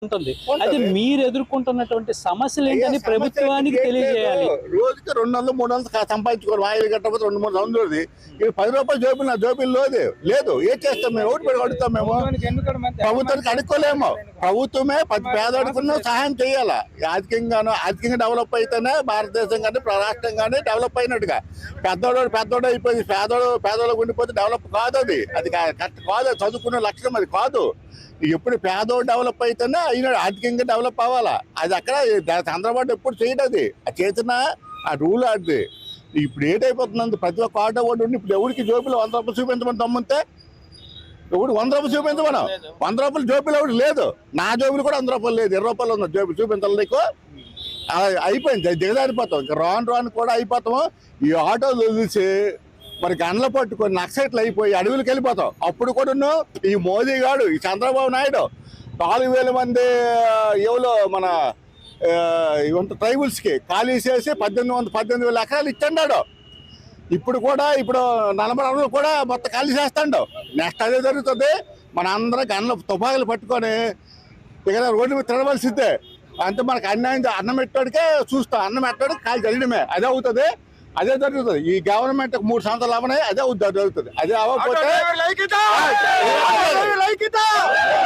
ఉంటుంది. అయితే మీరు ఎదుర్కొంటున్నటువంటి సమస్యలు ఏంటని ప్రభుత్వానికి తెలియజేయాలి. రోజుకి 200, 300 సంపాదించుకోవాలి. వాయిలు కట్టకపోతే 2, 3 సంవత్సరాలు ఇది 10 రూపాయలు జోబులు నా జోబుల్లో లేదు. ఏం చేస్తాం మేము? ఓటు పెట్టి అడుగుతాం మేము. ప్రభుత్వానికి అడుక్కోలేము. ప్రభుత్వమే ప్రతి పేదోడుకున్న సహాయం చేయాలా. ఆర్థికంగా డెవలప్ అయితేనే భారతదేశం కానీ రాష్ట్రం కానీ డెవలప్ అయినట్టుగా. పెద్దోడు అయిపోయింది. పేదోళ్ళకు ఉండిపోతే డెవలప్ కాదు. అది కరెక్ట్ కాదు. చదువుకునే లక్ష్యం అది కాదు. ఎప్పుడు పేదోడు డెవలప్ అయితేనే అయినాడు. ఆర్థికంగా డెవలప్ అవ్వాలా. అది అక్కడ చంద్రబాబు ఎప్పుడు చేయడు. అది చేసిన ఆ రూల్ అది. ఇప్పుడు ఏటైపోతుంది, ప్రతి ఒక్క ఆటో ఓటు ఉండి ఇప్పుడు ఎవరికి జోబులు 100 రూపాయలు చూపించమని దమ్ముంటే ఎవడు 100 రూపాయలు చూపించమను. 100 రూపాయలు జోబులు ఎవడు లేదు. నా జోబులు కూడా 100 రూపాయలు లేదు. 20 రూపాయలు ఉంది జోబులు చూపించాలి నీకు. అయిపోయింది, దిగజారిపోతాం. ఇంకా రాను కూడా అయిపోతాము. ఈ ఆటోలు చూసి మరి గన్లు పట్టుకొని నక్సైట్లు అయిపోయి అడవులకు వెళ్ళిపోతాం. అప్పుడు కూడా ఈ మోదీ గాడు, ఈ చంద్రబాబు నాయుడు 4,000 మంది ఎవరో మన ట్రైబుల్స్కి ఖాళీ చేసి 18,000 ఎకరాలు ఇచ్చన్నాడు. ఇప్పుడు 40 కూడా మొత్తం ఖాళీ చేస్తాడు. నెక్స్ట్ అదే జరుగుతుంది. మన అందరం గన్లు తుపాకులు పట్టుకొని ఇక రోడ్డు మీద తిరగవలసిందే. అంటే మనకు అన్నం పెట్టాడికే చూస్తాం. అన్నం పెట్టాడికి ఖాళీ జరిగడమే. అదే అవుతుంది. అదే జరుగుతుంది. ఈ గవర్నమెంట్ 3 సంవత్సరాలు అవనాయి. అదే జరుగుతుంది. అదే అవ్వకపోతే